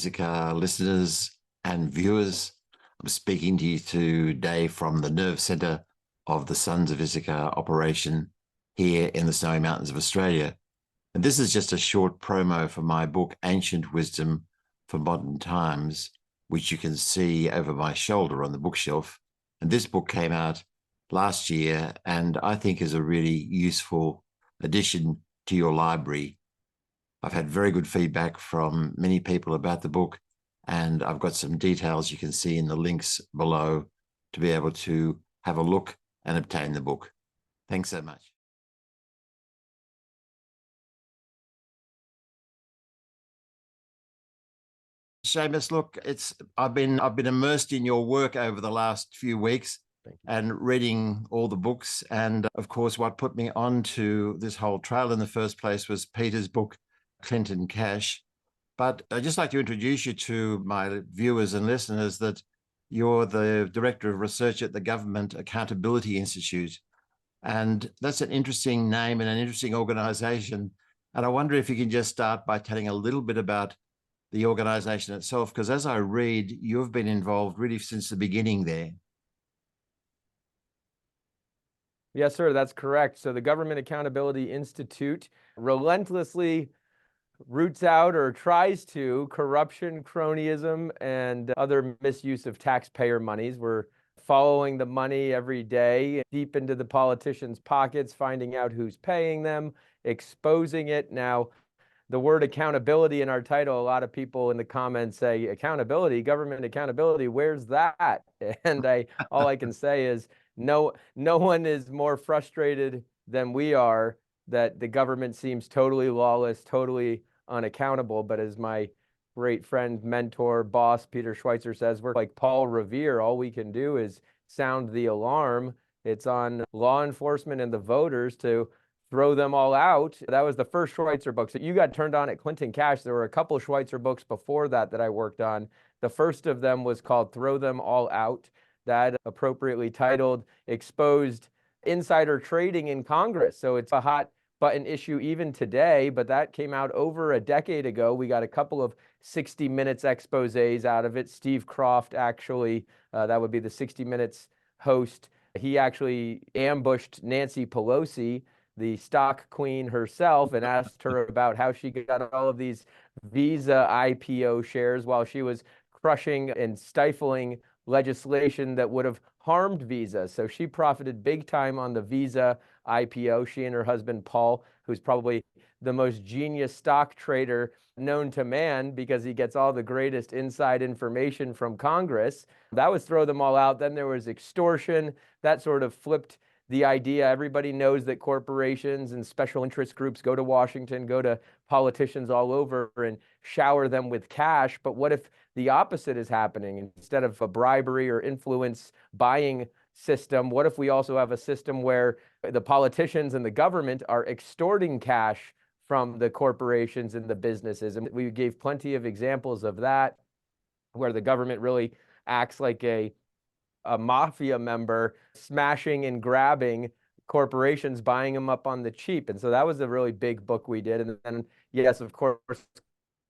Issachar listeners and viewers. I'm speaking to you today from the nerve centre of the Sons of Issachar operation here in the Snowy Mountains of Australia. And this is just a short promo for my book, Ancient Wisdom for Modern Times, which you can see over my shoulder on the bookshelf. And this book came out last year and I think is a really useful addition to your library. I've had very good feedback from many people about the book, and I've got some details you can see in the links below to be able to have a look and obtain the book. Thanks so much. Seamus, look, I've been immersed in your work over the last few weeks and reading all the books. And of course, what put me on to this whole trail in the first place was Peter's book, Clinton Cash. But I'd just like to introduce you to my viewers and listeners that you're the Director of Research at the Government Accountability Institute. And that's an interesting name and an interesting organization. And I wonder if you can just start by telling a little bit about the organization itself, because as I read, you've been involved really since the beginning there. Yes, sir, that's correct. So the Government Accountability Institute relentlessly roots out or tries to corruption, cronyism, and other misuse of taxpayer monies. We're following the money every day, deep into the politicians' pockets, finding out who's paying them, exposing it. Now, the word accountability in our title, a lot of people in the comments say, accountability, government accountability, where's that? And all I can say is, no one is more frustrated than we are that the government seems totally lawless, totally unaccountable. But as my great friend, mentor, boss, Peter Schweitzer says, we're like Paul Revere. All we can do is sound the alarm. It's on law enforcement and the voters to throw them all out. That was the first Schweitzer book. So you got turned on at Clinton Cash. There were a couple of Schweitzer books before that I worked on. The first of them was called Throw Them All Out. That appropriately titled exposed insider trading in Congress. So it's a hot button issue even today, but that came out over a decade ago. We got a couple of 60 Minutes exposés out of it. Steve Kroft actually, that would be the 60 Minutes host. He actually ambushed Nancy Pelosi, the stock queen herself, and asked her about how she got all of these Visa IPO shares while she was crushing and stifling legislation that would have harmed Visa. So she profited big time on the Visa IPO. She and her husband, Paul, who's probably the most genius stock trader known to man because he gets all the greatest inside information from Congress. That was Throw Them All Out. Then there was extortion. That sort of flipped the idea. Everybody knows that corporations and special interest groups go to Washington, go to politicians all over and shower them with cash. But what if the opposite is happening? Instead of a bribery or influence buying system, what if we also have a system where the politicians and the government are extorting cash from the corporations and the businesses? And we gave plenty of examples of that, where the government really acts like a mafia member, smashing and grabbing corporations, buying them up on the cheap. And so that was a really big book we did. And then, yes, of course,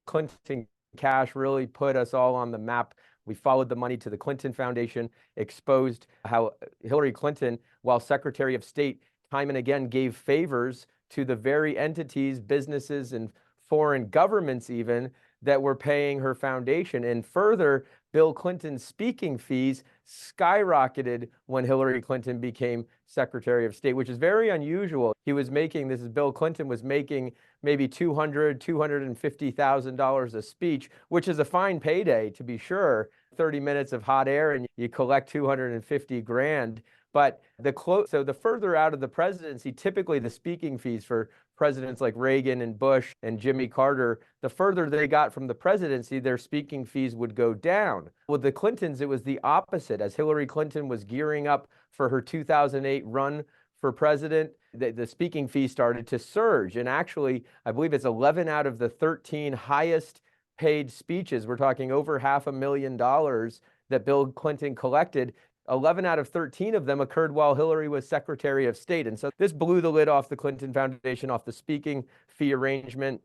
Clinton Cash really put us all on the map. We followed the money to the Clinton Foundation, exposed how Hillary Clinton, while Secretary of State, time and again gave favors to the very entities, businesses, and foreign governments even that were paying her foundation. And further, Bill Clinton's speaking fees skyrocketed when Hillary Clinton became Secretary of State, which is very unusual. He was making, this is Bill Clinton, was making maybe $250,000 a speech, which is a fine payday, to be sure. 30 minutes of hot air and you collect 250 grand. But so the further out of the presidency, typically the speaking fees for presidents like Reagan and Bush and Jimmy Carter, the further they got from the presidency, their speaking fees would go down. With the Clintons, it was the opposite. As Hillary Clinton was gearing up for her 2008 run for president, the speaking fees started to surge. And actually, I believe it's 11 out of the 13 highest paid speeches, we're talking over $500,000 that Bill Clinton collected, 11 out of 13 of them occurred while Hillary was Secretary of State. And so this blew the lid off the Clinton Foundation, off the speaking fee arrangement.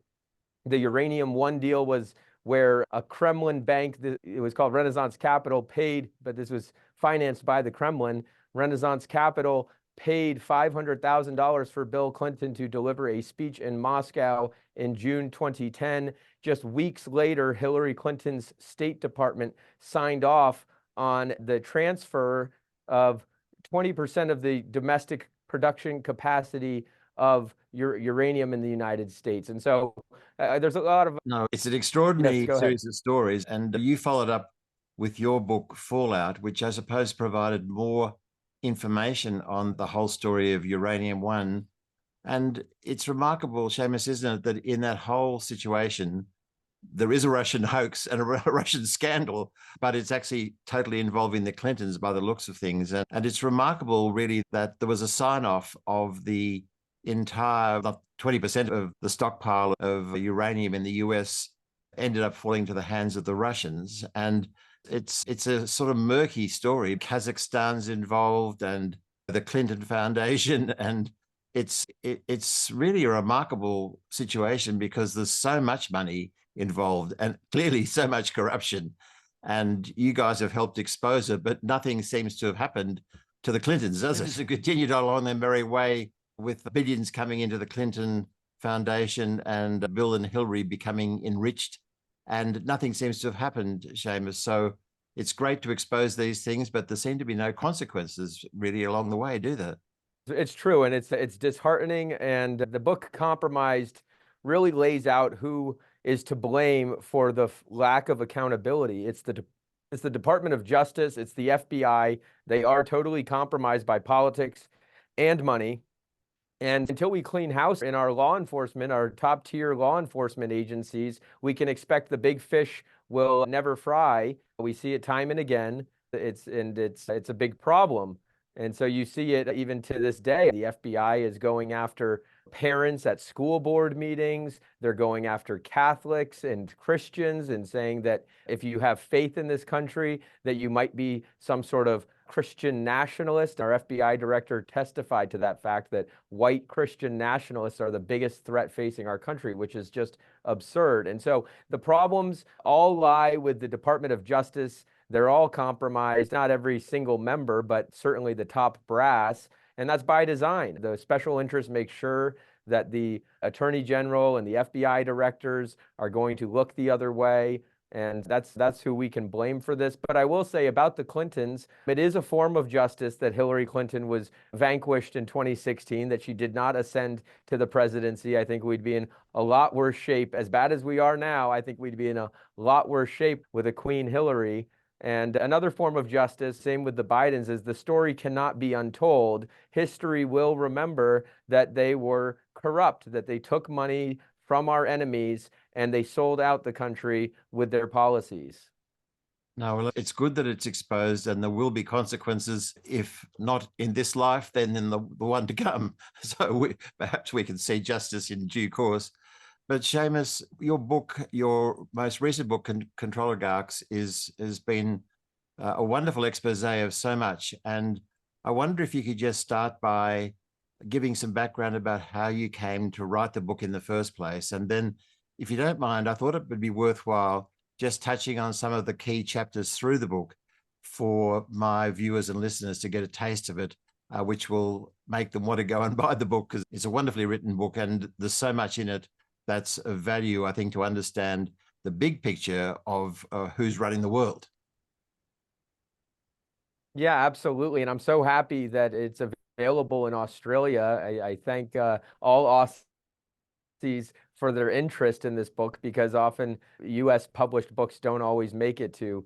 The Uranium One deal was where a Kremlin bank, it was called Renaissance Capital, paid, but this was financed by the Kremlin. Renaissance Capital paid $500,000 for Bill Clinton to deliver a speech in Moscow in June 2010. Just weeks later, Hillary Clinton's State Department signed off on the transfer of 20% of the domestic production capacity of uranium in the United States. And so there's a lot of... No, it's an extraordinary Yes, go ahead. series of stories. And you followed up with your book, Fallout, which I suppose provided more information on the whole story of Uranium One. And it's remarkable, Seamus, isn't it, that in that whole situation, there is a Russian hoax and a Russian scandal, but it's actually totally involving the Clintons by the looks of things. And it's remarkable, really, that there was a sign-off of the entire, not 20% of the stockpile of uranium in the US ended up falling to the hands of the Russians. And it's a sort of murky story. Kazakhstan's involved and the Clinton Foundation, and it's really a remarkable situation because there's so much money involved and clearly so much corruption, and you guys have helped expose it, but nothing seems to have happened to the Clintons, does it? It's continued along their merry way with billions coming into the Clinton Foundation and Bill and Hillary becoming enriched, and nothing seems to have happened, Seamus. So it's great to expose these things, but there seem to be no consequences really along the way, do there? It's true, and it's disheartening, and the book Compromised really lays out who is to blame for the lack of accountability. It's the Department of Justice, it's the FBI. They are totally compromised by politics and money. And until we clean house in our law enforcement, our top tier law enforcement agencies, we can expect the big fish will never fry. We see it time and again. It's a big problem. And so you see it even to this day. The FBI is going after parents at school board meetings. They're going after Catholics and Christians and saying that if you have faith in this country, that you might be some sort of Christian nationalist. Our FBI director testified to that fact, that white Christian nationalists are the biggest threat facing our country, which is just absurd. And so the problems all lie with the Department of Justice. They're all compromised, not every single member, but certainly the top brass. And that's by design. The special interests make sure that the Attorney General and the FBI directors are going to look the other way. And that's who we can blame for this. But I will say about the Clintons, it is a form of justice that Hillary Clinton was vanquished in 2016, that she did not ascend to the presidency. I think we'd be in a lot worse shape. As bad as we are now, I think we'd be in a lot worse shape with a Queen Hillary. And another form of justice, same with the Bidens, is the story cannot be untold. History will remember that they were corrupt, that they took money from our enemies and they sold out the country with their policies. No, well, it's good that it's exposed, and there will be consequences, if not in this life, then in the one to come. So perhaps we can see justice in due course. But Seamus, your book, your most recent book, Controligarchs, has been a wonderful expose of so much. And I wonder if you could just start by giving some background about how you came to write the book in the first place. And then, if you don't mind, I thought it would be worthwhile just touching on some of the key chapters through the book for my viewers and listeners to get a taste of it, which will make them want to go and buy the book, because it's a wonderfully written book and there's so much in it that's of value, I think, to understand the big picture of who's running the world. Yeah, absolutely. And I'm so happy that it's available in Australia. I thank all Aussies for their interest in this book, because often US published books don't always make it to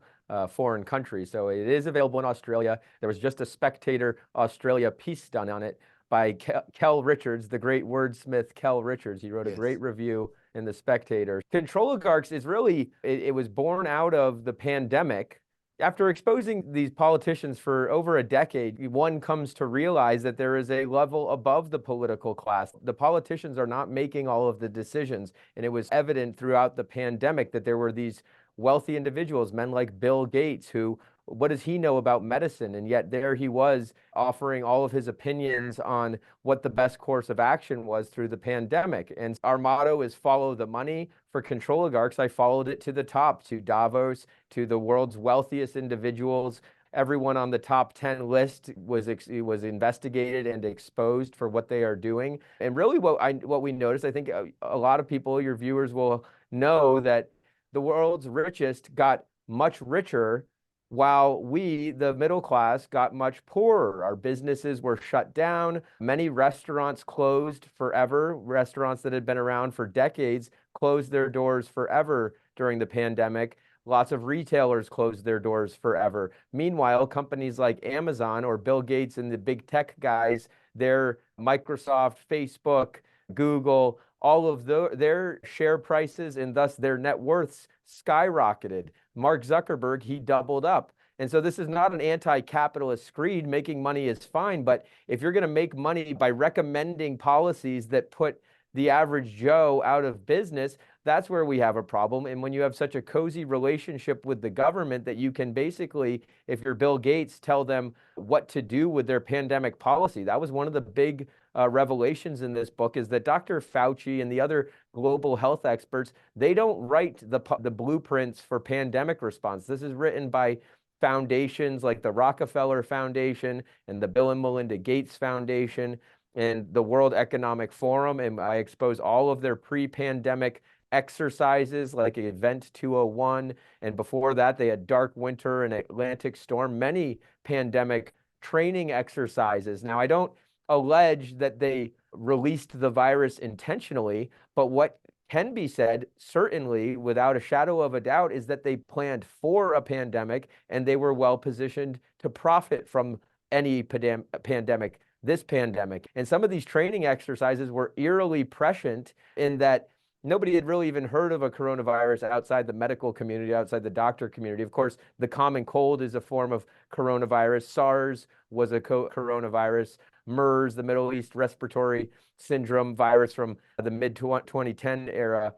foreign countries. So it is available in Australia. There was just a Spectator Australia piece done on it by Kel Richards, the great wordsmith Kel Richards. He wrote a great review in the Spectator. Controligarchs is really, it was born out of the pandemic. After exposing these politicians for over a decade, one comes to realize that there is a level above the political class. The politicians are not making all of the decisions. And it was evident throughout the pandemic that there were these wealthy individuals, men like Bill Gates, who what does he know about medicine? And yet there he was offering all of his opinions on what the best course of action was through the pandemic. And our motto is follow the money. For Controligarchs, I followed it to the top, to Davos, to the world's wealthiest individuals. Everyone on the top 10 list was investigated and exposed for what they are doing. And really what we noticed, I think a lot of people, your viewers will know that the world's richest got much richer while we, the middle class, got much poorer. Our businesses were shut down. Many restaurants closed forever. Restaurants that had been around for decades closed their doors forever during the pandemic. Lots of retailers closed their doors forever. Meanwhile, companies like Amazon or Bill Gates and the big tech guys, their Microsoft, Facebook, Google, all of their share prices and thus their net worths skyrocketed. Mark Zuckerberg, he doubled up. And so this is not an anti-capitalist screed. Making money is fine, but if you're going to make money by recommending policies that put the average Joe out of business, that's where we have a problem. And when you have such a cozy relationship with the government that you can basically, if you're Bill Gates, tell them what to do with their pandemic policy. That was one of the big revelations in this book, is that Dr. Fauci and the other global health experts, they don't write the blueprints for pandemic response. This is written by foundations like the Rockefeller Foundation and the Bill and Melinda Gates Foundation and the World Economic Forum. And I expose all of their pre-pandemic exercises like Event 201. And before that, they had Dark Winter and Atlantic Storm, many pandemic training exercises. Now, I don't allege that they released the virus intentionally, but what can be said, certainly without a shadow of a doubt, is that they planned for a pandemic and they were well positioned to profit from any pandemic, this pandemic. And some of these training exercises were eerily prescient in that nobody had really even heard of a coronavirus outside the medical community, outside the doctor community. Of course, the common cold is a form of coronavirus. SARS was a coronavirus. MERS, the Middle East Respiratory Syndrome virus from the mid-2010 era.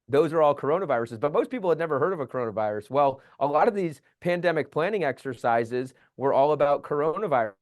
Those are all coronaviruses, but most people had never heard of a coronavirus. Well, a lot of these pandemic planning exercises were all about coronavirus.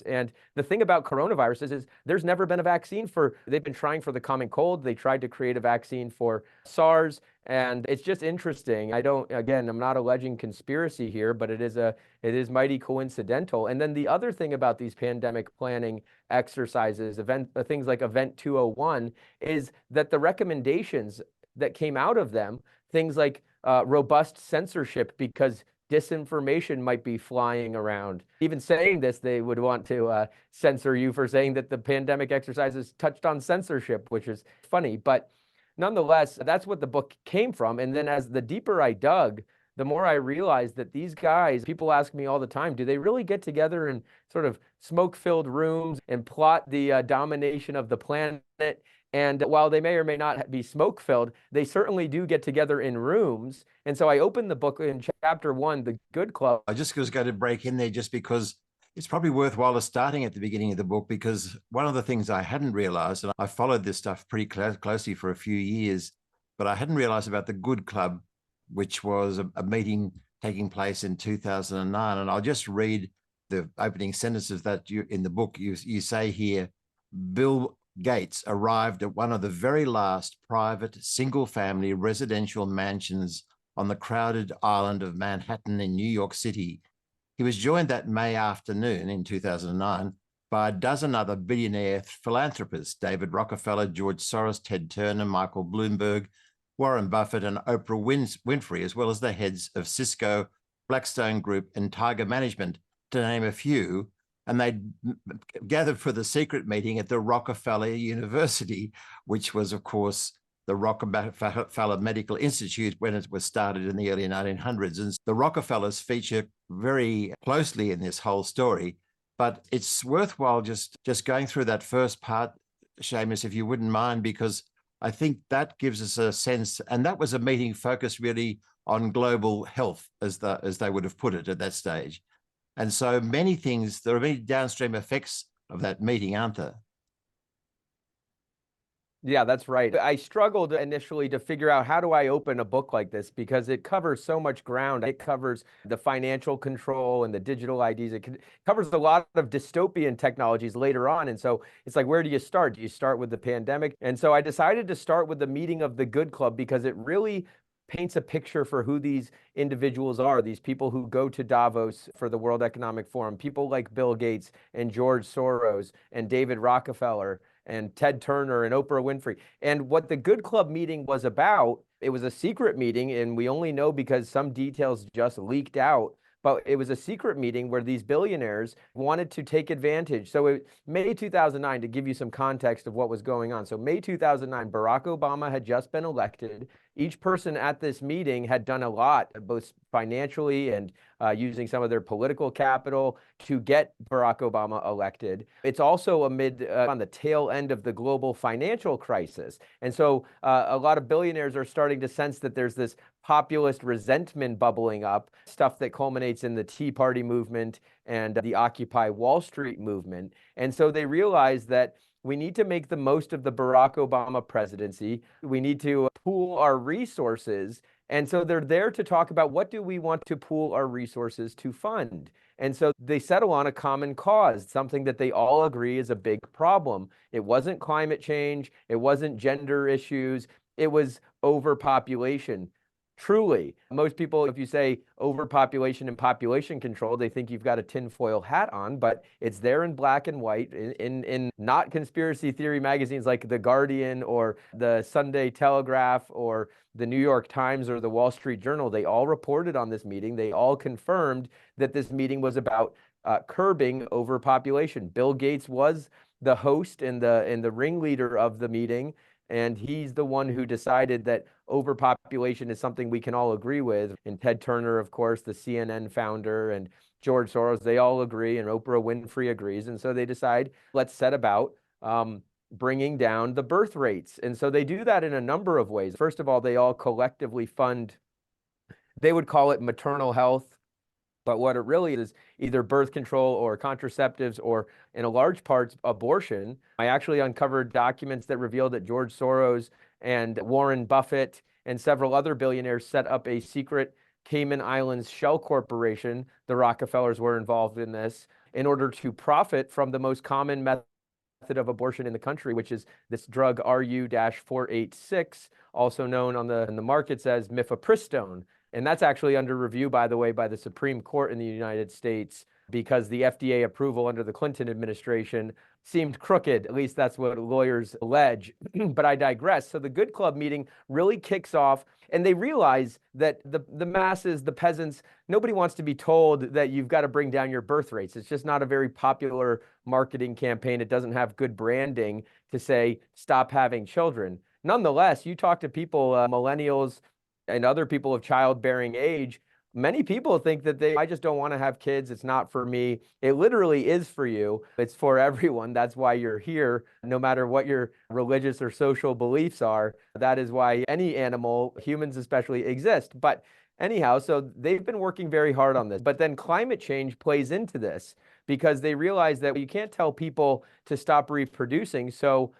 And the thing about coronaviruses is there's never been a vaccine they've been trying for the common cold. They tried to create a vaccine for SARS. And it's just interesting. I'm not alleging conspiracy here, but it is mighty coincidental. And then the other thing about these pandemic planning exercises, things like Event 201, is that the recommendations that came out of them, things like robust censorship, because disinformation might be flying around. Even saying this, they would want to censor you for saying that the pandemic exercises touched on censorship, which is funny. But nonetheless, that's what the book came from. And then as the deeper I dug, the more I realized that these guys, people ask me all the time, do they really get together in sort of smoke-filled rooms and plot the domination of the planet? And while they may or may not be smoke-filled, they certainly do get together in rooms. And so I opened the book in chapter 1, The Good Club. I just was going to break in there just because it's probably worthwhile starting at the beginning of the book, because one of the things I hadn't realized, and I followed this stuff pretty closely for a few years, but I hadn't realized about the Good Club, which was a meeting taking place in 2009. And I'll just read the opening sentences that in the book. You say here, Bill Gates arrived at one of the very last private single-family residential mansions on the crowded island of Manhattan in New York City. He was joined that May afternoon in 2009 by a dozen other billionaire philanthropists, David Rockefeller, George Soros, Ted Turner, Michael Bloomberg, Warren Buffett, and Oprah Winfrey, as well as the heads of Cisco, Blackstone Group, and Tiger Management, to name a few. And they gathered for the secret meeting at the Rockefeller University, which was, of course, the Rockefeller Medical Institute when it was started in the early 1900s. And the Rockefellers feature very closely in this whole story. But it's worthwhile just going through that first part, Seamus, if you wouldn't mind, because I think that gives us a sense. And that was a meeting focused really on global health, as they would have put it at that stage. And so many things, there are many downstream effects of that meeting, aren't there? Yeah, that's right. I struggled initially to figure out how do I open a book like this because it covers so much ground. It covers the financial control and the digital IDs. Covers a lot of dystopian technologies later on. And so it's like, where do you start? Do you start with the pandemic? And so I decided to start with the meeting of the Good Club because it really paints a picture for who these individuals are, these people who go to Davos for the World Economic Forum, people like Bill Gates and George Soros and David Rockefeller and Ted Turner and Oprah Winfrey. And what the Good Club meeting was about, it was a secret meeting, and we only know because some details just leaked out. But it was a secret meeting where these billionaires wanted to take advantage. So May 2009, to give you some context of what was going on. So May 2009, Barack Obama had just been elected. Each person at this meeting had done a lot, both financially and using some of their political capital to get Barack Obama elected. It's also amid on the tail end of the global financial crisis. And so a lot of billionaires are starting to sense that there's this populist resentment bubbling up, stuff that culminates in the Tea Party movement and the Occupy Wall Street movement. And so they realize that we need to make the most of the Barack Obama presidency. We need to pool our resources. And so they're there to talk about what do we want to pool our resources to fund. And so they settle on a common cause, something that they all agree is a big problem. It wasn't climate change. It wasn't gender issues. It was overpopulation. Truly, most people, if you say overpopulation and population control, they think you've got a tinfoil hat on, but it's there in black and white in not conspiracy theory magazines like The Guardian or the Sunday Telegraph or the New York Times or the Wall Street Journal. They all reported on this meeting. They all confirmed that this meeting was about curbing overpopulation. Bill Gates was the host and the ringleader of the meeting. And he's the one who decided that overpopulation is something we can all agree with. And Ted Turner, of course, the CNN founder, and George Soros, they all agree, and Oprah Winfrey agrees. And so they decide, let's set about bringing down the birth rates. And so they do that in a number of ways. First of all, they all collectively fund, they would call it maternal health. But what it really is either birth control or contraceptives or, in a large part, abortion. I actually uncovered documents that revealed that George Soros and Warren Buffett and several other billionaires set up a secret Cayman Islands shell corporation. The Rockefellers were involved in this in order to profit from the most common method of abortion in the country, which is this drug RU-486, also known in the markets as mifepristone. And that's actually under review, by the way, by the Supreme Court in the United States because the FDA approval under the Clinton administration seemed crooked. At least that's what lawyers allege. But I digress. So the Good Club meeting really kicks off, and they realize that the masses, the peasants, nobody wants to be told that you've got to bring down your birth rates. It's just not a very popular marketing campaign. It doesn't have good branding to say, stop having children. Nonetheless, you talk to people, millennials, and other people of childbearing age, many people think that I just don't want to have kids. It's not for me. It literally is for you. It's for everyone. That's why you're here, no matter what your religious or social beliefs are. That is why any animal, humans especially, exist. But anyhow, so they've been working very hard on this. But then climate change plays into this because they realize that you can't tell people to stop reproducing. So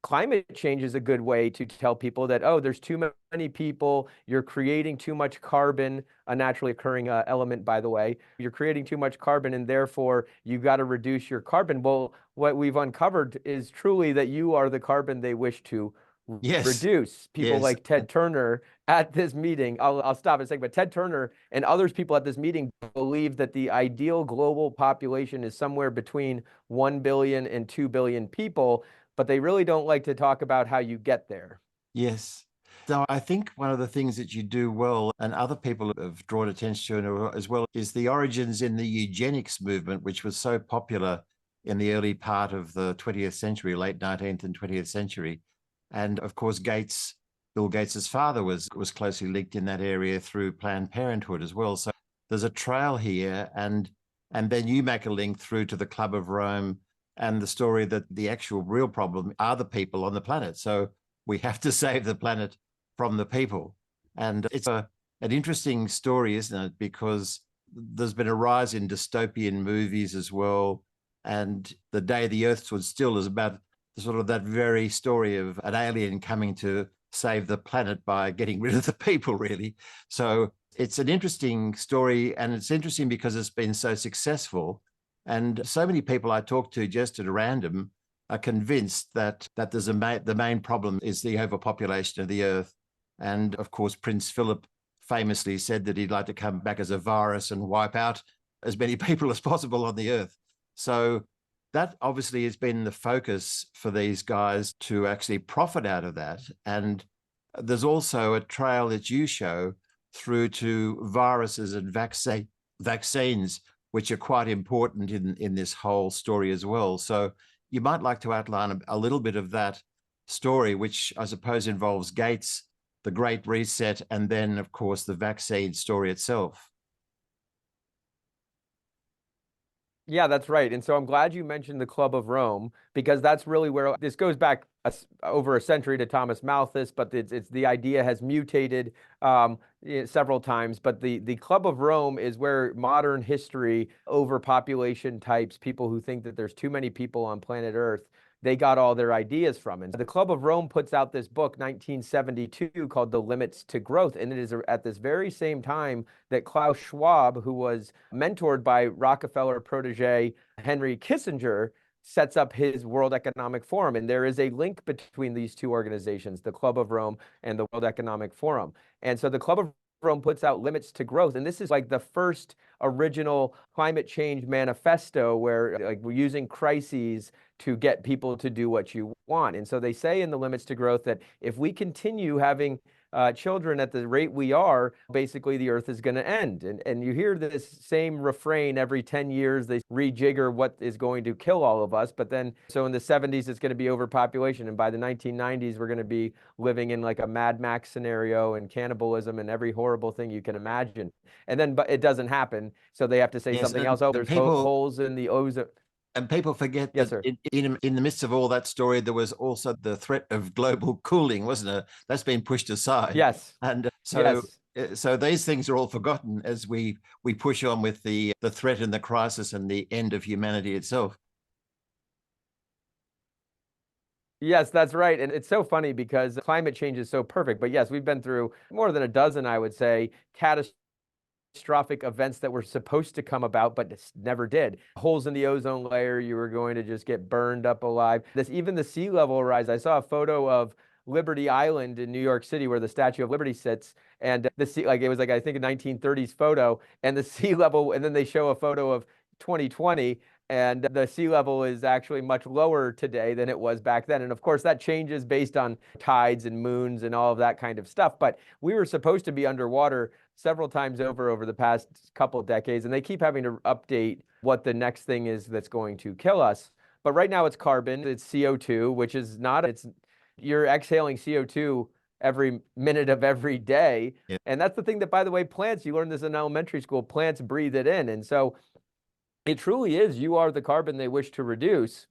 climate change is a good way to tell people that, oh, there's too many people, you're creating too much carbon, a naturally occurring element, by the way. You're creating too much carbon, and therefore you've got to reduce your carbon. Well, what we've uncovered is truly that you are the carbon they wish to reduce. People like Ted Turner at this meeting, I'll stop and say, but Ted Turner and others people at this meeting believe that the ideal global population is somewhere between 1 billion and 2 billion people, but they really don't like to talk about how you get there. Yes. So I think one of the things that you do well, and other people have drawn attention to as well, is the origins in the eugenics movement, which was so popular in the early part of the 20th century, late 19th and 20th century. And of course, Bill Gates's father was closely linked in that area through Planned Parenthood as well. So there's a trail here, and then you make a link through to the Club of Rome and the story that the actual real problem are the people on the planet. So we have to save the planet from the people. And it's an interesting story, isn't it? Because there's been a rise in dystopian movies as well. And The Day the Earth Stood Still is about sort of that very story of an alien coming to save the planet by getting rid of the people, really. So it's an interesting story, and it's interesting because it's been so successful. And so many people I talk to just at random are convinced that the main problem is the overpopulation of the earth. And of course, Prince Philip famously said that he'd like to come back as a virus and wipe out as many people as possible on the earth. So that obviously has been the focus for these guys to actually profit out of that. And there's also a trail that you show through to viruses and vaccines, which are quite important in this whole story as well. So you might like to outline a little bit of that story, which I suppose involves Gates, the Great Reset, and then, of course, the vaccine story itself. Yeah, that's right. And so I'm glad you mentioned the Club of Rome, because that's really where this goes back over a century to Thomas Malthus, but it's the idea has mutated several times. But the Club of Rome is where modern history, overpopulation types, people who think that there's too many people on planet Earth, they got all their ideas from. And the Club of Rome puts out this book, 1972, called The Limits to Growth. And it is at this very same time that Klaus Schwab, who was mentored by Rockefeller protege Henry Kissinger, sets up his World Economic Forum. And there is a link between these two organizations, the Club of Rome and the World Economic Forum. And so the Club of Rome puts out Limits to Growth. And this is like the first original climate change manifesto where like we're using crises to get people to do what you want. And so they say in the Limits to Growth that if we continue having children at the rate we are, basically the earth is going to end. And you hear this same refrain every 10 years, they rejigger what is going to kill all of us. But then, so in the 70s, it's going to be overpopulation. And by the 1990s, we're going to be living in like a Mad Max scenario and cannibalism and every horrible thing you can imagine. And then, but it doesn't happen. So they have to say something else. Oh, there's holes in the ozone. And people forget yes, that in the midst of all that story, there was also the threat of global cooling, wasn't it? That's been pushed aside. Yes. And so these things are all forgotten as we push on with the threat and the crisis and the end of humanity itself. Yes, that's right. And it's so funny because climate change is so perfect. But yes, we've been through more than a dozen, I would say, catastrophic events that were supposed to come about but never did. Holes in the ozone layer, you were going to just get burned up alive. Even the sea level rise. I saw a photo of Liberty Island in New York City where the Statue of Liberty sits, and the sea, like it was like I think a 1930s photo, and the sea level, and then they show a photo of 2020, and the sea level is actually much lower today than it was back then. And of course, that changes based on tides and moons and all of that kind of stuff. But we were supposed to be underwater several times over the past couple of decades, and they keep having to update what the next thing is that's going to kill us. But right now it's carbon, it's CO2, which is not, you're exhaling CO2 every minute of every day. Yeah. And that's the thing that, by the way, plants, you learn this in elementary school, plants breathe it in. And so it truly is, you are the carbon they wish to reduce,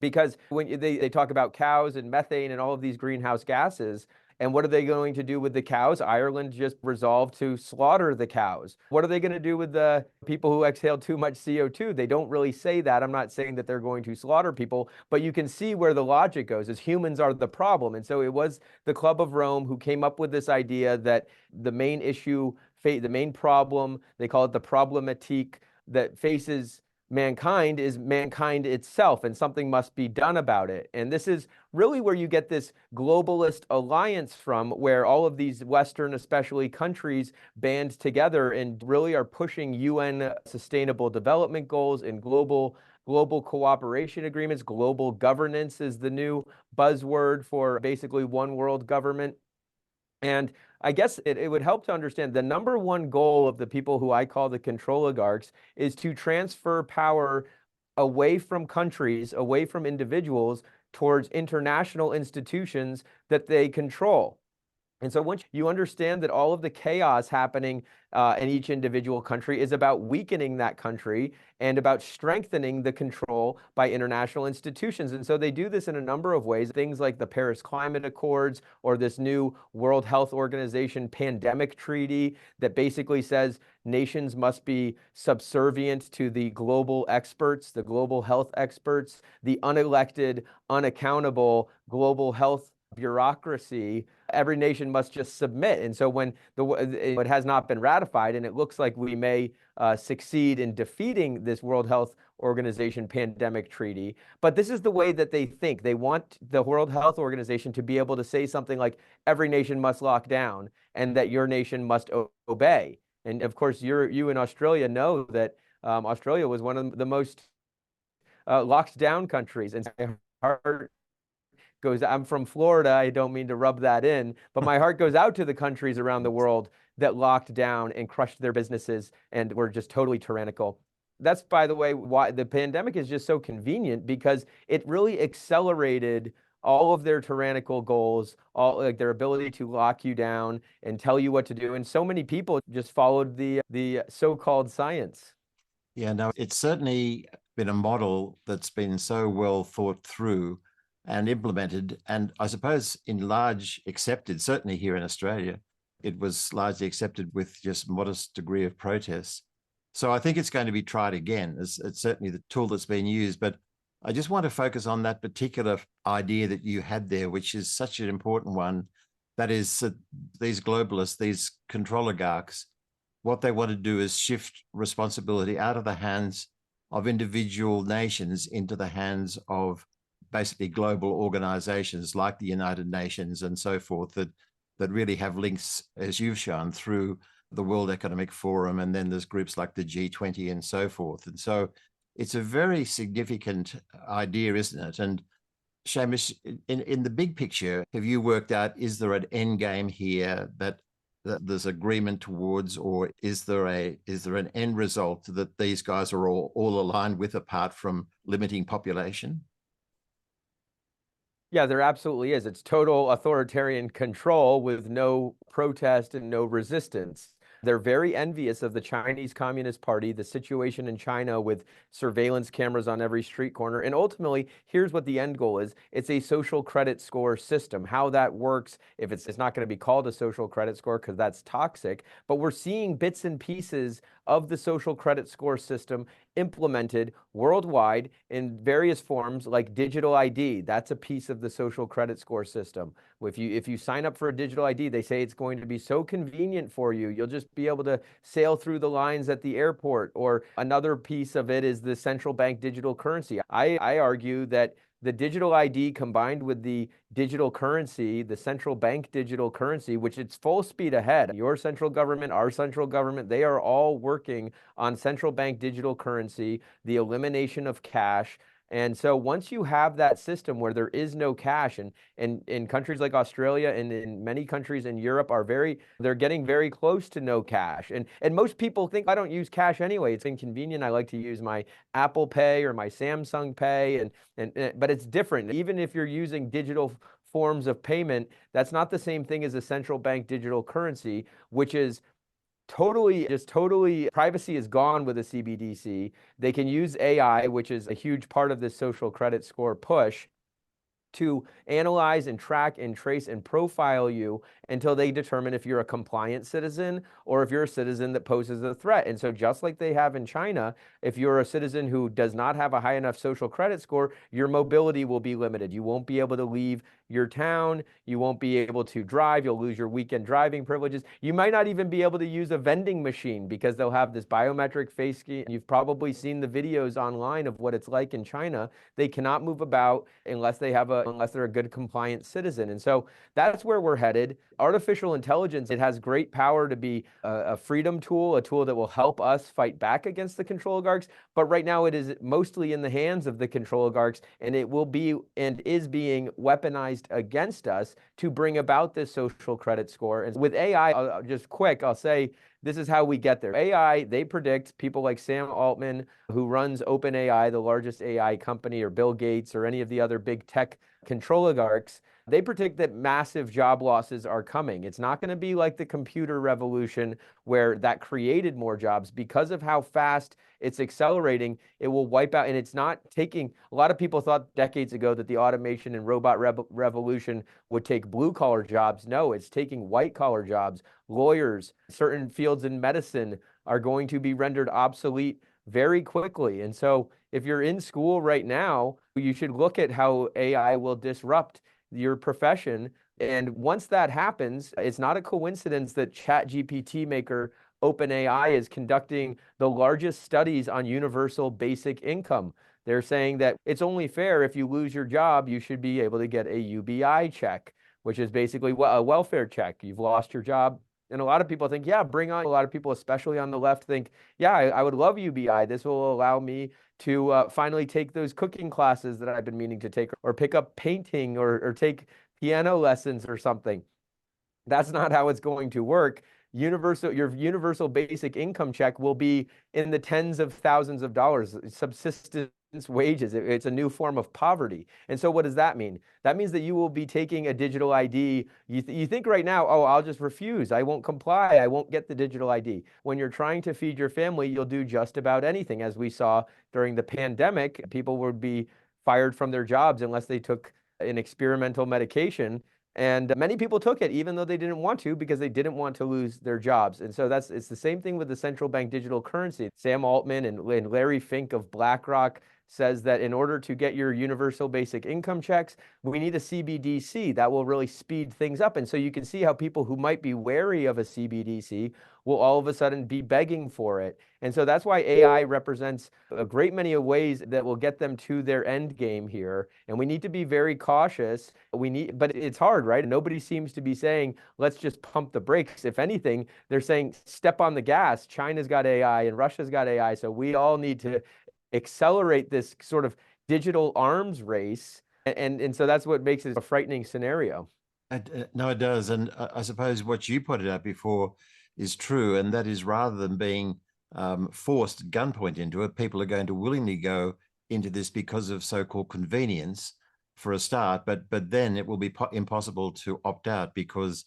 because when they talk about cows and methane and all of these greenhouse gases, and what are they going to do with the cows? Ireland just resolved to slaughter the cows. What are they going to do with the people who exhale too much CO2? They don't really say that. I'm not saying that they're going to slaughter people, but you can see where the logic goes, is humans are the problem. And so it was the Club of Rome who came up with this idea that the main issue, the main problem, they call it the problematique, that faces mankind is mankind itself, and something must be done about it. And this is really where you get this globalist alliance from, where all of these Western, especially countries, band together and really are pushing UN sustainable development goals and global cooperation agreements. Global governance is the new buzzword for basically one world government. And I guess it would help to understand the number one goal of the people who I call the Controligarchs is to transfer power away from countries, away from individuals, towards international institutions that they control. And so once you understand that all of the chaos happening in each individual country is about weakening that country and about strengthening the control by international institutions. And so they do this in a number of ways, things like the Paris Climate Accords or this new World Health Organization pandemic treaty that basically says nations must be subservient to the global experts, the global health experts, the unelected, unaccountable global health bureaucracy. Every nation must just submit. And so when it has not been ratified, and it looks like we may succeed in defeating this World Health Organization pandemic treaty, but this is the way that they think. They want the World Health Organization to be able to say something like every nation must lock down and that your nation must obey. And of course, you in Australia know that Australia was one of the most locked down countries. And my heart goes, I'm from Florida, I don't mean to rub that in, but my heart goes out to the countries around the world that locked down and crushed their businesses and were just totally tyrannical. That's, by the way, why the pandemic is just so convenient, because it really accelerated all of their tyrannical goals, all like their ability to lock you down and tell you what to do. And so many people just followed the so-called science. Yeah, no, it's certainly been a model that's been so well thought through and implemented, and I suppose in large accepted, certainly here in Australia, it was largely accepted with just modest degree of protest. So I think it's going to be tried again. It's certainly the tool that's been used, but I just want to focus on that particular idea that you had there, which is such an important one. That is these globalists, these controligarchs, what they want to do is shift responsibility out of the hands of individual nations into the hands of basically global organizations like the United Nations and so forth that really have links, as you've shown, through the World Economic Forum, and then there's groups like the G20 and so forth. And so it's a very significant idea, isn't it? And Seamus, in the big picture, have you worked out, is there an end game here that there's agreement towards, or is there an end result that these guys are all aligned with, apart from limiting population? Yeah, there absolutely is. It's total authoritarian control with no protest and no resistance. They're very envious of the Chinese Communist Party, the situation in China with surveillance cameras on every street corner. And ultimately, here's what the end goal is. It's a social credit score system. How that works, if it's not going to be called a social credit score because that's toxic, but we're seeing bits and pieces of the social credit score system implemented worldwide in various forms, like digital ID. That's a piece of the social credit score system. If you sign up for a digital ID, they say it's going to be so convenient for you. You'll just be able to sail through the lines at the airport. Or another piece of it is the central bank digital currency. I argue that the digital ID combined with the digital currency, the central bank digital currency, which it's full speed ahead. Your central government, our central government, they are all working on central bank digital currency, the elimination of cash. And so once you have that system where there is no cash, and in countries like Australia and in many countries in Europe they're getting very close to no cash. And most people think, I don't use cash anyway. It's inconvenient. I like to use my Apple Pay or my Samsung Pay. But it's different. Even if you're using digital forms of payment, that's not the same thing as a central bank digital currency, which is totally privacy is gone with a CBDC. They can use AI, which is a huge part of this social credit score push, to analyze and track and trace and profile you until they determine if you're a compliant citizen or if you're a citizen that poses a threat. And so just like they have in China, if you're a citizen who does not have a high enough social credit score, your mobility will be limited. You won't be able to leave your town. You won't be able to drive. You'll lose your weekend driving privileges. You might not even be able to use a vending machine because they'll have this biometric face scan. You've probably seen the videos online of what it's like in China. They cannot move about unless they're a good compliant citizen. And so that's where we're headed. Artificial intelligence, it has great power to be a freedom tool, a tool that will help us fight back against the controligarchs. But right now it is mostly in the hands of the controligarchs, and it will be and is being weaponized against us to bring about this social credit score. And with AI, I'll say this is how we get there. AI, they predict, people like Sam Altman, who runs OpenAI, the largest AI company, or Bill Gates, or any of the other big tech controligarchs, They predict that massive job losses are coming. It's not going to be like the computer revolution where that created more jobs. Because of how fast it's accelerating, it will wipe out. And it's not taking, a lot of people thought decades ago that the automation and robot revolution would take blue collar jobs. No, it's taking white collar jobs. Lawyers, certain fields in medicine are going to be rendered obsolete very quickly. And so if you're in school right now, you should look at how AI will disrupt your profession. And once that happens, it's not a coincidence that ChatGPT maker OpenAI is conducting the largest studies on universal basic income. They're saying that it's only fair if you lose your job, you should be able to get a UBI check, which is basically a welfare check. You've lost your job. And a lot of people think, yeah, bring on. A lot of people, especially on the left, think, yeah, I would love UBI. This will allow me to finally take those cooking classes that I've been meaning to take, or pick up painting, or take piano lessons or something. That's not how it's going to work. Your universal basic income check will be in the tens of thousands of dollars, subsistence wages. It's a new form of poverty. And so what does that mean? That means that you will be taking a digital ID. You think right now, oh, I'll just refuse. I won't comply. I won't get the digital ID. When you're trying to feed your family, you'll do just about anything. As we saw during the pandemic, people would be fired from their jobs unless they took an experimental medication. And many people took it even though they didn't want to, because they didn't want to lose their jobs. And so it's the same thing with the central bank digital currency. Sam Altman and Larry Fink of BlackRock says that in order to get your universal basic income checks, we need a CBDC that will really speed things up. And so you can see how people who might be wary of a CBDC will all of a sudden be begging for it. And so that's why AI represents a great many ways that will get them to their end game here. And we need to be very cautious. But it's hard, right? Nobody seems to be saying, let's just pump the brakes. If anything, they're saying, step on the gas. China's got AI and Russia's got AI. So we all need to accelerate this sort of digital arms race. And so that's what makes it a frightening scenario. No, it does. And I suppose what you pointed out before is true. And that is, rather than being forced at gunpoint into it, people are going to willingly go into this because of so-called convenience for a start. But then it will be impossible to opt out, because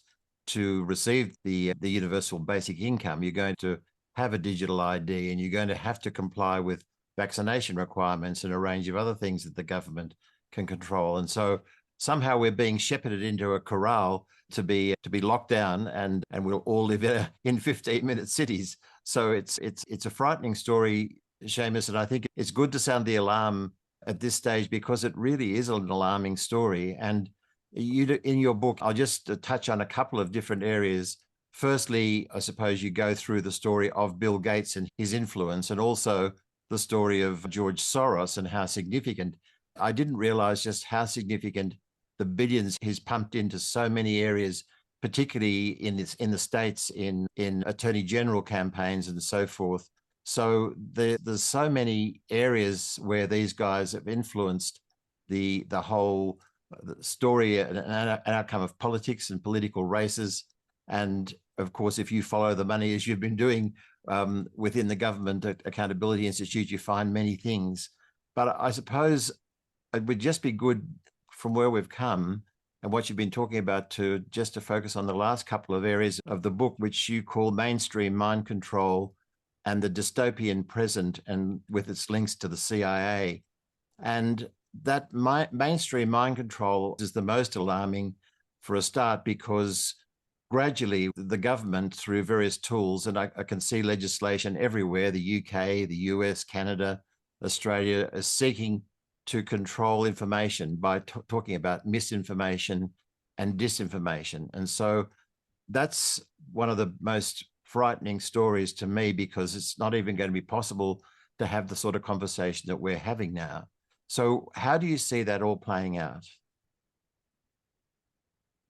to receive the universal basic income, you're going to have a digital ID, and you're going to have to comply with vaccination requirements and a range of other things that the government can control. And so somehow we're being shepherded into a corral to be locked down, and we'll all live in 15-minute cities. So it's a frightening story, Seamus, and I think it's good to sound the alarm at this stage, because it really is an alarming story. And you, in your book, I'll just touch on a couple of different areas. Firstly, I suppose you go through the story of Bill Gates and his influence, and also the story of George Soros and how significant. I didn't realize just how significant the billions he's pumped into so many areas, particularly in the States, in attorney general campaigns and so forth. So there's so many areas where these guys have influenced the whole story and outcome of politics and political races. And of course, if you follow the money, as you've been doing within the Government Accountability Institute, you find many things. But I suppose it would just be good, from where we've come and what you've been talking about, to focus on the last couple of areas of the book, which you call mainstream mind control and the dystopian present, and with its links to the CIA. And that mainstream mind control is the most alarming for a start, because gradually the government, through various tools, and I can see legislation everywhere, the UK, the US, Canada, Australia, is seeking to control information by talking about misinformation and disinformation. And so that's one of the most frightening stories to me, because it's not even going to be possible to have the sort of conversation that we're having now. So how do you see that all playing out?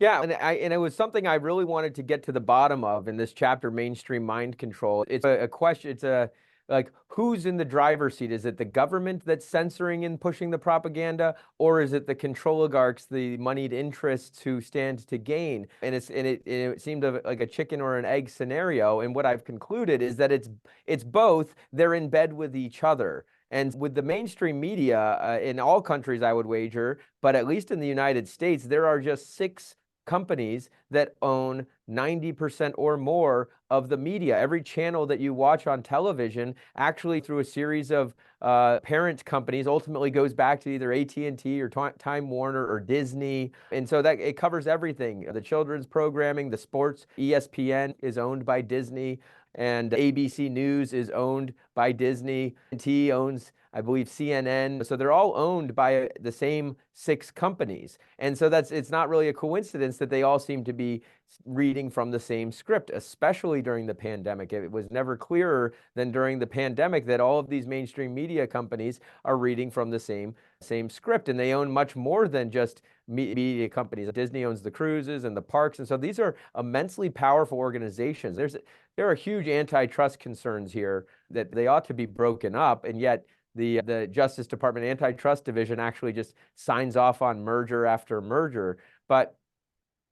Yeah, and it was something I really wanted to get to the bottom of in this chapter, mainstream mind control. It's a question. It's like, who's in the driver's seat? Is it the government that's censoring and pushing the propaganda, or is it the controligarchs, the moneyed interests who stand to gain? And it seemed like a chicken or an egg scenario. And what I've concluded is that it's both. They're in bed with each other. And with the mainstream media in all countries, I would wager, but at least in the United States, there are just 6 companies that own 90% or more of the media. Every channel that you watch on television, actually through a series of parent companies, ultimately goes back to either AT&T or Time Warner or Disney. And so that it covers everything. The children's programming, the sports. ESPN is owned by Disney, and ABC News is owned by Disney. T owns, I believe, CNN. So they're all owned by the same 6 companies. And so it's not really a coincidence that they all seem to be reading from the same script, especially during the pandemic. It was never clearer than during the pandemic that all of these mainstream media companies are reading from the same script, and they own much more than just media companies. Disney owns the cruises and the parks, and so these are immensely powerful organizations. There are huge antitrust concerns here that they ought to be broken up, and yet the Justice Department Antitrust Division actually just signs off on merger after merger. But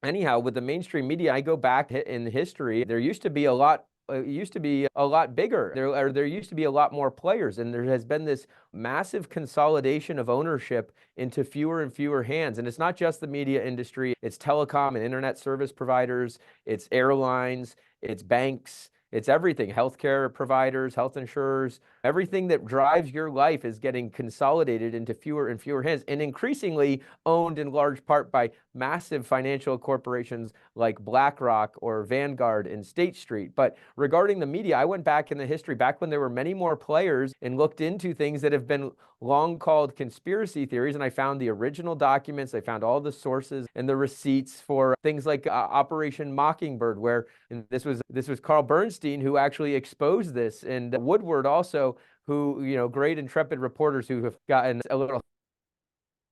anyhow, with the mainstream media, I go back in history, there used to be a lot bigger. There used to be a lot more players, and there has been this massive consolidation of ownership into fewer and fewer hands. And it's not just the media industry, it's telecom and internet service providers, it's airlines, it's banks, it's everything. Healthcare providers, health insurers, everything that drives your life is getting consolidated into fewer and fewer hands, and increasingly owned in large part by massive financial corporations like BlackRock or Vanguard and State Street. But regarding the media, I went back in the history, back when there were many more players, and looked into things that have been long called conspiracy theories, and I found the original documents, I found all the sources and the receipts for things like Operation Mockingbird, where this was Carl Bernstein who actually exposed this, and Woodward also, who, great intrepid reporters who have gotten a little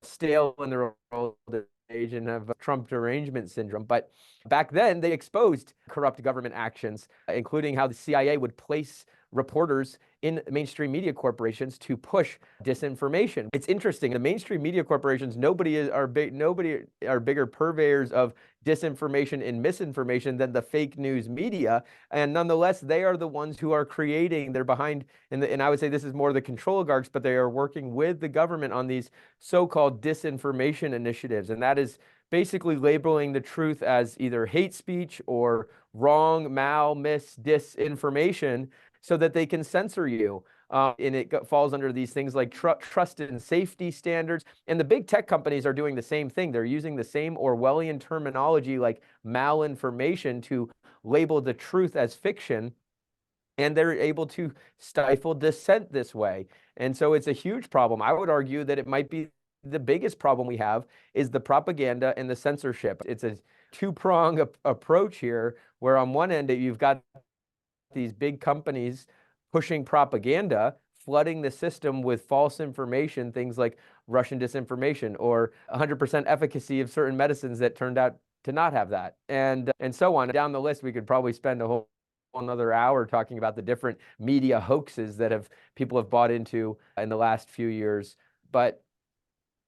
stale in their old age and have Trump derangement syndrome. But back then, they exposed corrupt government actions, including how the CIA would place reporters in mainstream media corporations to push disinformation. It's interesting. The mainstream media corporations, nobody are bigger purveyors of disinformation and misinformation than the fake news media, and nonetheless, they are the ones who are creating. They're behind, and I would say this is more the Controligarchs, but they are working with the government on these so-called disinformation initiatives, and that is basically labeling the truth as either hate speech or wrong, disinformation, so that they can censor you. And it falls under these things like trust and safety standards. And the big tech companies are doing the same thing. They're using the same Orwellian terminology like malinformation to label the truth as fiction. And they're able to stifle dissent this way. And so it's a huge problem. I would argue that it might be the biggest problem we have is the propaganda and the censorship. It's a two-pronged approach here, where on one end, you've got these big companies pushing propaganda, flooding the system with false information, things like Russian disinformation or 100% efficacy of certain medicines that turned out to not have that, and so on. Down the list, we could probably spend a whole another hour talking about the different media hoaxes that people have bought into in the last few years. But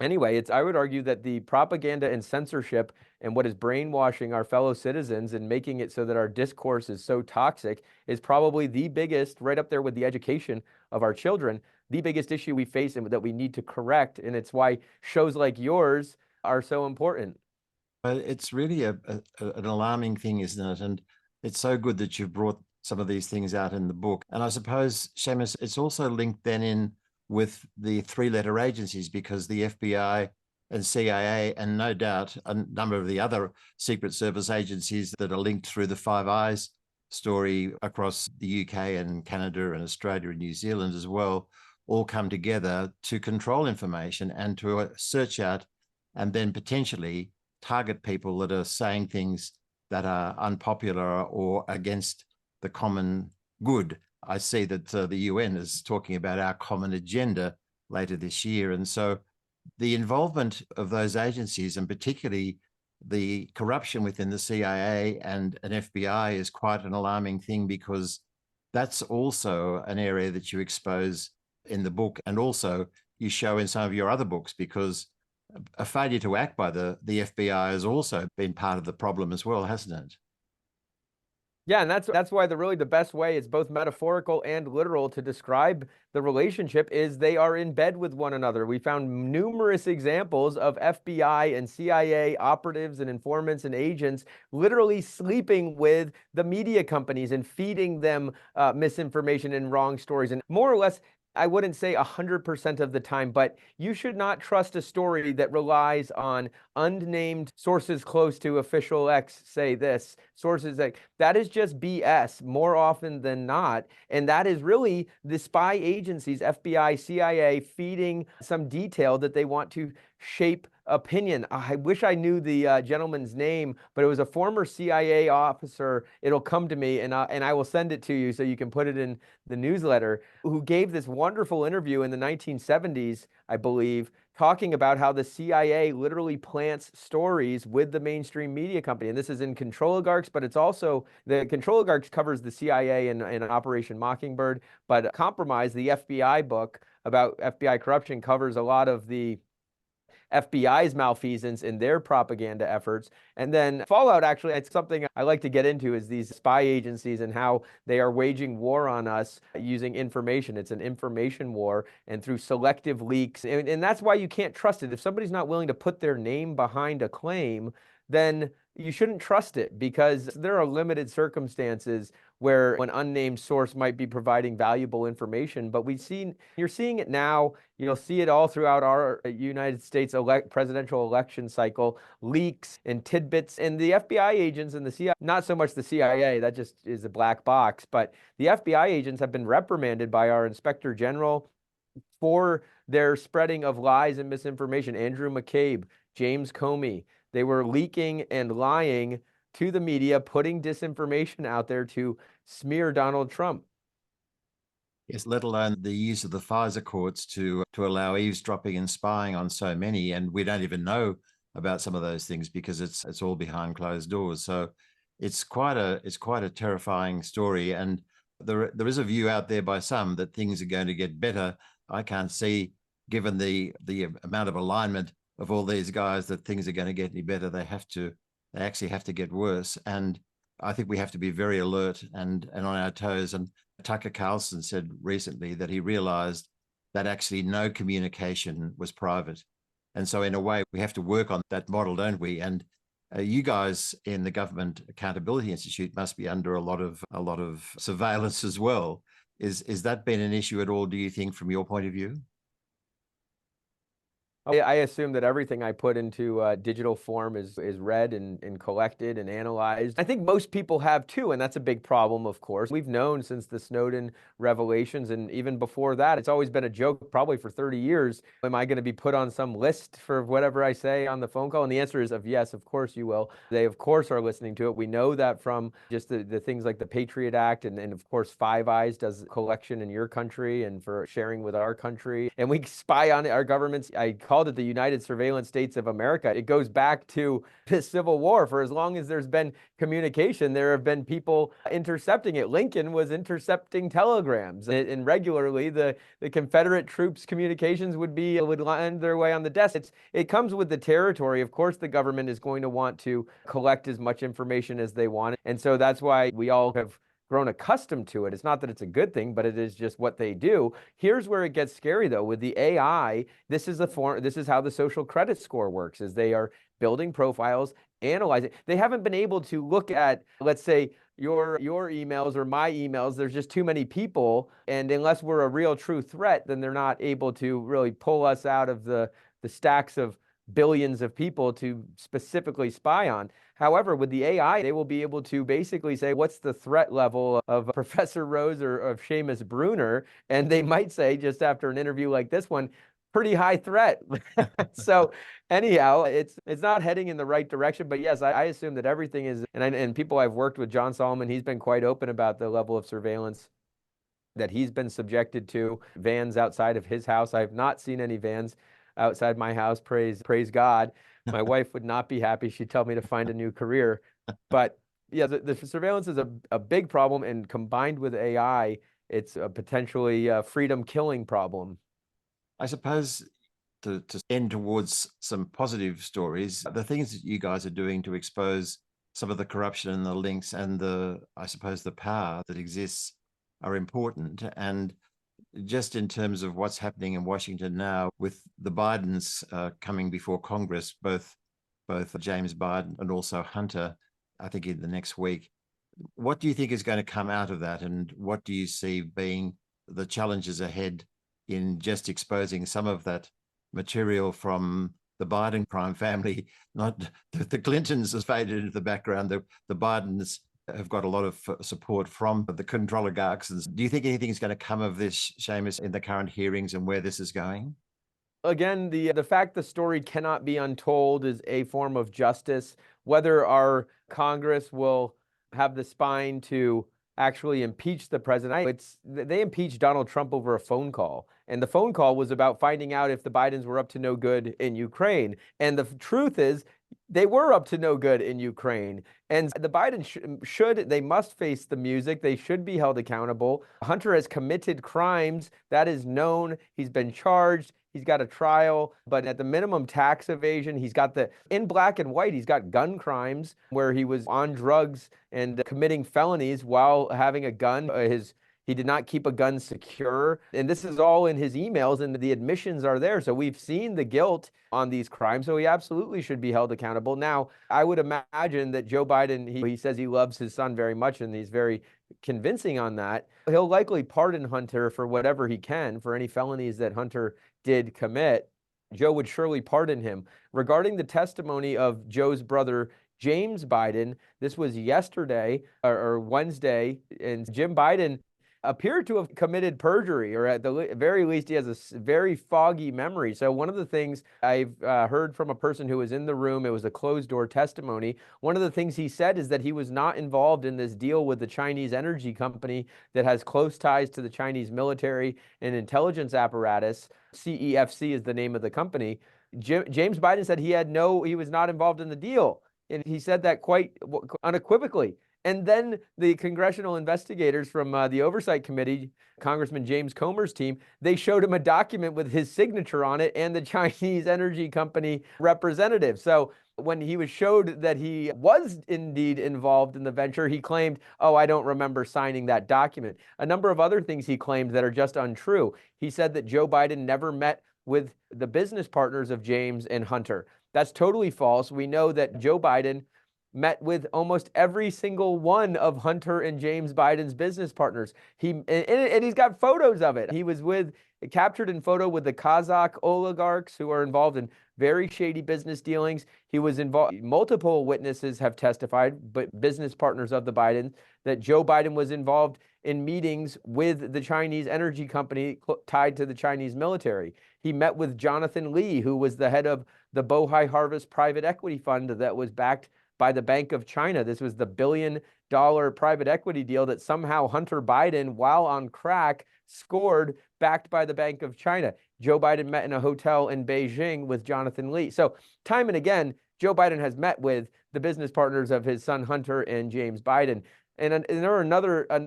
anyway, I would argue that the propaganda and censorship and what is brainwashing our fellow citizens and making it so that our discourse is so toxic is probably the biggest, right up there with the education of our children, the biggest issue we face and that we need to correct. And it's why shows like yours are so important. It's really an alarming thing, isn't it? And it's so good that you've brought some of these things out in the book. And I suppose, Seamus, it's also linked then in with the 3-letter agencies, because the FBI and CIA, and no doubt a number of the other Secret Service agencies that are linked through the Five Eyes story across the UK and Canada and Australia and New Zealand as well, all come together to control information and to search out and then potentially target people that are saying things that are unpopular or against the common good. I see that the UN is talking about our common agenda later this year. And so the involvement of those agencies, and particularly the corruption within the CIA and an FBI, is quite an alarming thing, because that's also an area that you expose in the book, and also you show in some of your other books, because a failure to act by the FBI has also been part of the problem as well, hasn't it? Yeah, and that's why the best way, it's both metaphorical and literal to describe the relationship, is they are in bed with one another. We found numerous examples of FBI and CIA operatives and informants and agents literally sleeping with the media companies and feeding them misinformation and wrong stories. And more or less, I wouldn't say 100% of the time, but you should not trust a story that relies on unnamed sources close to official X say this, sources that is just BS more often than not. And that is really the spy agencies, FBI, CIA, feeding some detail that they want to shape opinion. I wish I knew the gentleman's name, but it was a former CIA officer. It'll come to me, and I will send it to you so you can put it in the newsletter, who gave this wonderful interview in the 1970s, I believe, talking about how the CIA literally plants stories with the mainstream media company. And this is in Controligarchs, but it's also, the Controligarchs covers the CIA and Operation Mockingbird, but Compromise, the FBI book about FBI corruption, covers a lot of the FBI's malfeasance in their propaganda efforts. And then Fallout, actually, it's something I like to get into, is these spy agencies and how they are waging war on us using information. It's an information war, and through selective leaks. And that's why you can't trust it. If somebody's not willing to put their name behind a claim, then you shouldn't trust it, because there are limited circumstances where an unnamed source might be providing valuable information. But you're seeing it now. You'll see it all throughout our United States presidential election cycle, leaks and tidbits. And the FBI agents and the CIA, not so much the CIA, that just is a black box, but the FBI agents have been reprimanded by our Inspector General for their spreading of lies and misinformation. Andrew McCabe, James Comey, they were leaking and lying to the media, putting disinformation out there to smear Donald Trump. Yes, let alone the use of the FISA courts to allow eavesdropping and spying on so many, and we don't even know about some of those things because it's all behind closed doors. So it's quite a terrifying story, and there is a view out there by some that things are going to get better. I can't see, given the amount of alignment of all these guys, that things are going to get any better. They actually have to get worse, and I think we have to be very alert and on our toes. And Tucker Carlson said recently that he realized that actually no communication was private. And so in a way, we have to work on that model, don't we? And you guys in the Government Accountability Institute must be under a lot of surveillance as well. Is that been an issue at all, do you think, from your point of view? I assume that everything I put into digital form is read and collected and analyzed. I think most people have too, and that's a big problem, of course. We've known since the Snowden revelations, and even before that, it's always been a joke, probably for 30 years. Am I going to be put on some list for whatever I say on the phone call? And the answer is yes, of course you will. They, of course, are listening to it. We know that from just the things like the Patriot Act, and of course, Five Eyes does collection in your country and for sharing with our country. And we spy on our governments. I called it the United Surveillance States of America. It goes back to the Civil War. For as long as there's been communication, there have been people intercepting it. Lincoln was intercepting telegrams, and regularly the Confederate troops' communications would land their way on the desk. It comes with the territory. Of course, the government is going to want to collect as much information as they want, and so that's why we all have grown accustomed to it. It's not that it's a good thing, but it is just what they do. Here's where it gets scary, though. With the AI, this is how the social credit score works, is they are building profiles, analyzing. They haven't been able to look at, let's say, your emails or my emails. There's just too many people, and unless we're a real true threat, then they're not able to really pull us out of the stacks of billions of people to specifically spy on. However, with the AI, they will be able to basically say, what's the threat level of Professor Rose or of Seamus Bruner? And they might say, just after an interview like this one, pretty high threat. So anyhow, it's not heading in the right direction. But yes, I assume that everything is, and people I've worked with, John Solomon, he's been quite open about the level of surveillance that he's been subjected to. Vans outside of his house. I have not seen any vans outside my house. Praise God. My wife would not be happy. She'd tell me to find a new career. But yeah, the surveillance is a big problem, and combined with AI, it's a potentially freedom killing problem. I suppose to end towards some positive stories, the things that you guys are doing to expose some of the corruption and the links and I suppose, the power that exists are important. And just in terms of what's happening in Washington now with the Bidens coming before Congress, both James Biden and also Hunter, I think in the next week, what do you think is going to come out of that? And what do you see being the challenges ahead in just exposing some of that material from the Biden crime family? Not the Clintons has faded into the background. The Bidens have got a lot of support from the Controligarchs. Do you think anything is going to come of this, Seamus, in the current hearings and where this is going? Again, the fact the story cannot be untold is a form of justice. Whether our Congress will have the spine to actually impeach the president, they impeached Donald Trump over a phone call. And the phone call was about finding out if the Bidens were up to no good in Ukraine. And the truth is, they were up to no good in Ukraine. And the Bidens they must face the music. They should be held accountable. Hunter has committed crimes. That is known. He's been charged. He's got a trial, but at the minimum, tax evasion. He's got in black and white, he's got gun crimes where he was on drugs and committing felonies while having a gun. He did not keep a gun secure. And this is all in his emails, and the admissions are there. So we've seen the guilt on these crimes. So he absolutely should be held accountable. Now, I would imagine that Joe Biden, he says he loves his son very much, and he's very convincing on that. He'll likely pardon Hunter for whatever he can, for any felonies that Hunter did commit. Joe would surely pardon him. Regarding the testimony of Joe's brother, James Biden, this was yesterday or Wednesday, and Jim Biden appeared to have committed perjury, or at the very least, he has a very foggy memory. So one of the things I've heard from a person who was in the room, it was a closed-door testimony, one of the things he said is that he was not involved in this deal with the Chinese energy company that has close ties to the Chinese military and intelligence apparatus. CEFC is the name of the company. James Biden said he was not involved in the deal. And he said that quite unequivocally. And then the congressional investigators from the Oversight Committee, Congressman James Comer's team, they showed him a document with his signature on it and the Chinese energy company representative. So when he was showed that he was indeed involved in the venture, he claimed, "Oh, I don't remember signing that document." A number of other things he claimed that are just untrue. He said that Joe Biden never met with the business partners of James and Hunter. That's totally false. We know that Joe Biden met with almost every single one of Hunter and James Biden's business partners. And he's got photos of it. He was captured in photo with the Kazakh oligarchs who are involved in very shady business dealings. He was involved. Multiple witnesses have testified, but business partners of the Bidens, that Joe Biden was involved in meetings with the Chinese energy company tied to the Chinese military. He met with Jonathan Lee, who was the head of the Bohai Harvest private equity fund that was backed by the Bank of China. This was the billion-dollar private equity deal that somehow Hunter Biden, while on crack, scored, backed by the Bank of China. Joe Biden met in a hotel in Beijing with Jonathan Lee. So time and again, Joe Biden has met with the business partners of his son Hunter and James Biden. And there are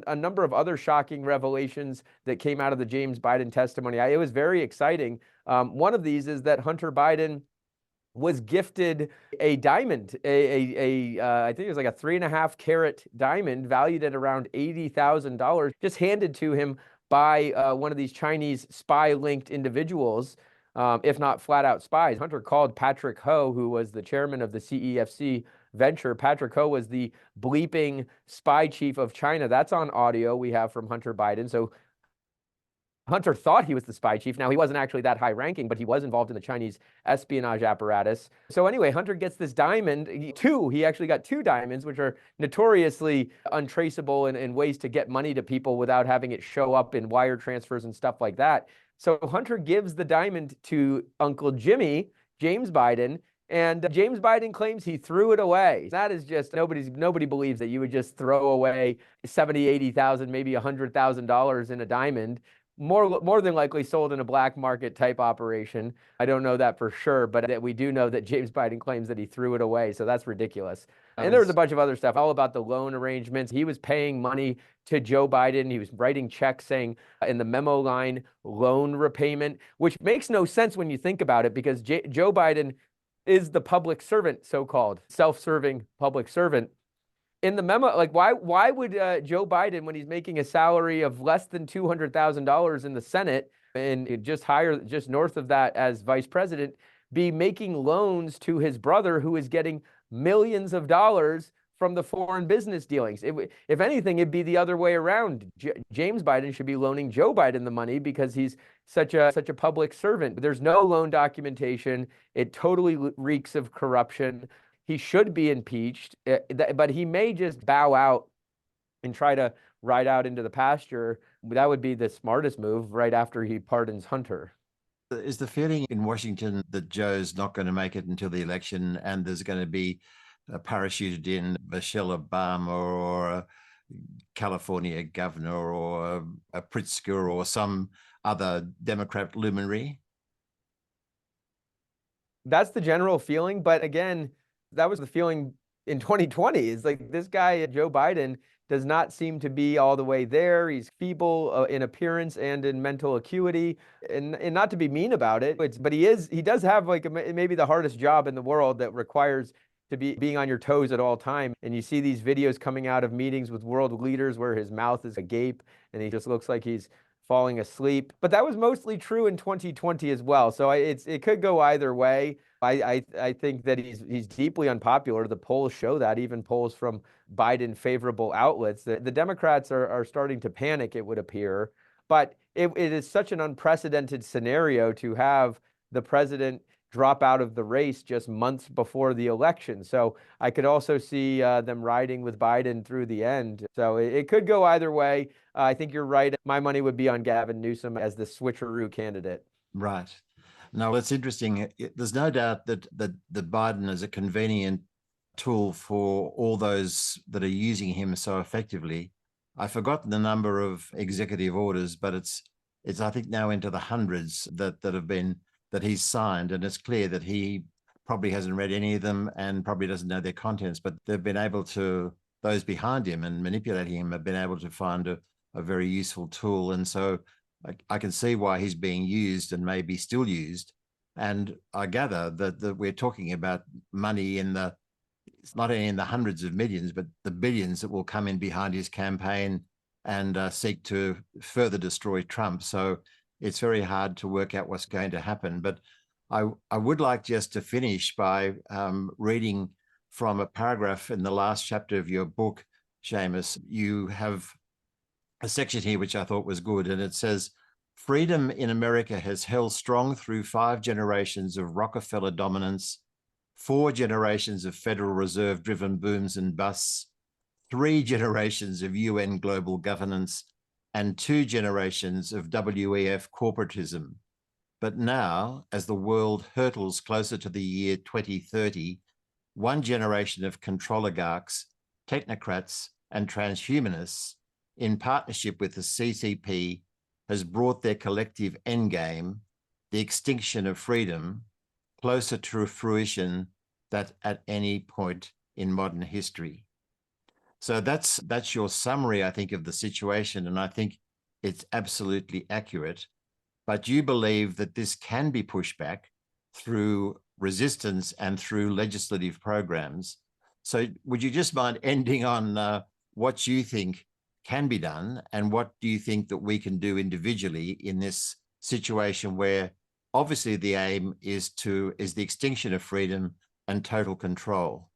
a number of other shocking revelations that came out of the James Biden testimony. It was very exciting. One of these is that Hunter Biden was gifted a diamond, I think it was like a 3.5 carat diamond valued at around $80,000, just handed to him by one of these Chinese spy-linked individuals, if not flat-out spies. Hunter called Patrick Ho, who was the chairman of the CEFC venture. Patrick Ho was the bleeping spy chief of China. That's on audio we have from Hunter Biden. So Hunter thought he was the spy chief. Now, he wasn't actually that high ranking, but he was involved in the Chinese espionage apparatus. So anyway, Hunter gets this diamond, he actually got 2 diamonds, which are notoriously untraceable and ways to get money to people without having it show up in wire transfers and stuff like that. So Hunter gives the diamond to Uncle Jimmy, James Biden, and James Biden claims he threw it away. That is just, nobody believes that you would just throw away 70, 80,000, maybe $100,000 in a diamond. More than likely sold in a black market type operation. I don't know that for sure, but we do know that James Biden claims that he threw it away. So that's ridiculous. And there was a bunch of other stuff, all about the loan arrangements. He was paying money to Joe Biden. He was writing checks saying in the memo line, loan repayment, which makes no sense when you think about it, because Joe Biden is the public servant, so-called self-serving public servant. In the memo, like why would Joe Biden, when he's making a salary of less than $200,000 in the Senate and just north of that as vice president, be making loans to his brother who is getting millions of dollars from the foreign business dealings? If anything, it'd be the other way around. James Biden should be loaning Joe Biden the money because he's such a public servant. There's no loan documentation. It totally reeks of corruption. He should be impeached, but he may just bow out and try to ride out into the pasture. That would be the smartest move right after he pardons Hunter. Is the feeling in Washington that Joe's not going to make it until the election and there's going to be parachuted in Michelle Obama or a California governor or a Pritzker or some other Democrat luminary? That's the general feeling. But again, that was the feeling in 2020. It's like this guy, Joe Biden, does not seem to be all the way there. He's feeble in appearance and in mental acuity, and not to be mean about it, but he does have like maybe the hardest job in the world that requires to being on your toes at all time. And you see these videos coming out of meetings with world leaders where his mouth is agape and he just looks like he's falling asleep. But that was mostly true in 2020 as well. So it could go either way. I think that he's deeply unpopular. The polls show that, even polls from Biden favorable outlets. The Democrats are starting to panic, it would appear. But it is such an unprecedented scenario to have the president drop out of the race just months before the election. So I could also see them riding with Biden through the end. So it could go either way. I think you're right. My money would be on Gavin Newsom as the switcheroo candidate. Right. No, it's interesting. There's no doubt that Biden is a convenient tool for all those that are using him so effectively. I've forgotten the number of executive orders, but it's I think now into the hundreds that have been that he's signed, and it's clear that he probably hasn't read any of them and probably doesn't know their contents, but they've been able to, those behind him and manipulating him have been able to find a very useful tool. And so I can see why he's being used and maybe still used. And I gather that we're talking about money it's not only in the hundreds of millions, but the billions that will come in behind his campaign and seek to further destroy Trump. So it's very hard to work out what's going to happen. But I would like just to finish by reading from a paragraph in the last chapter of your book, Seamus. You have a section here which I thought was good, and it says, freedom in America has held strong through 5 generations of Rockefeller dominance, 4 generations of Federal Reserve-driven booms and busts, 3 generations of UN global governance, and 2 generations of WEF corporatism. But now, as the world hurtles closer to the year 2030, 1 generation of controligarchs, technocrats, and transhumanists, in partnership with the CCP, has brought their collective endgame, the extinction of freedom, closer to fruition than at any point in modern history. So that's your summary, I think, of the situation, and I think it's absolutely accurate. But you believe that this can be pushed back through resistance and through legislative programs. So would you just mind ending on what you think can be done, and what do you think that we can do individually in this situation where obviously the aim is the extinction of freedom and total control?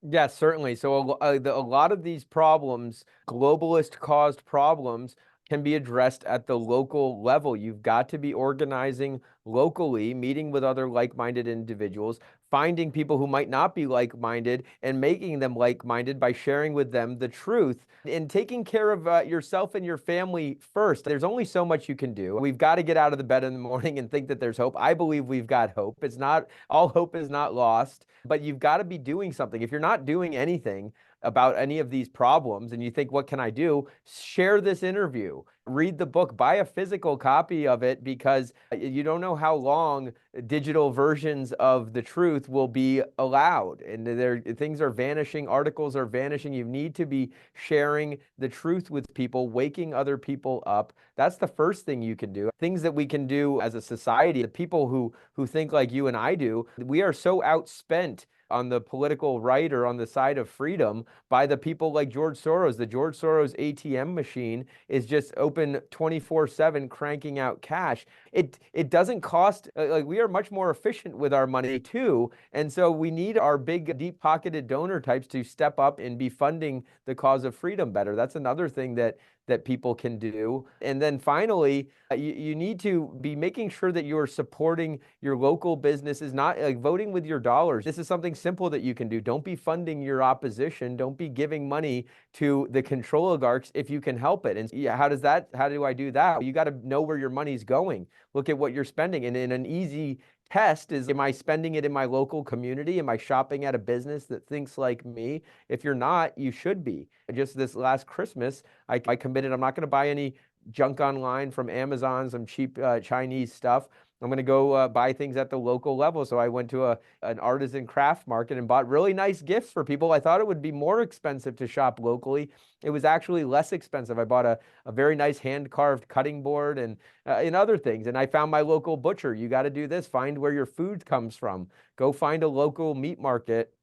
Yes, certainly. So a lot of these problems, globalist caused problems, can be addressed at the local level. You've got to be organizing locally, meeting with other like-minded individuals, finding people who might not be like-minded and making them like-minded by sharing with them the truth and taking care of yourself and your family first. There's only so much you can do. We've got to get out of the bed in the morning and think that there's hope. I believe we've got hope. It's not, all hope is not lost, but you've got to be doing something. If you're not doing anything about any of these problems and you think, what can I do? Share this interview, read the book, buy a physical copy of it, because you don't know how long digital versions of the truth will be allowed. And things are vanishing, articles are vanishing. You need to be sharing the truth with people, waking other people up. That's the first thing you can do. Things that we can do as a society, the people who think like you and I do, we are so outspent on the political right or on the side of freedom by the people like George Soros. The George Soros ATM machine is just open 24/7, cranking out cash. It doesn't cost, like, we are much more efficient with our money too. And so we need our big, deep-pocketed donor types to step up and be funding the cause of freedom better. That's another thing that people can do. And then finally, you need to be making sure that you're supporting your local businesses, not like voting with your dollars. This is something simple that you can do. Don't be funding your opposition. Don't be giving money to the Controligarchs if you can help it. And yeah, how do I do that? You got to know where your money's going. Look at what you're spending. And in an easy test is, am I spending it in my local community? Am I shopping at a business that thinks like me? If you're not, you should be. Just this last Christmas, I committed, I'm not going to buy any junk online from Amazon, some cheap Chinese stuff. I'm going to go buy things at the local level. So I went to an artisan craft market and bought really nice gifts for people. I thought it would be more expensive to shop locally. It was actually less expensive. I bought a very nice hand-carved cutting board and other things. And I found my local butcher. You got to do this. Find where your food comes from. Go find a local meat market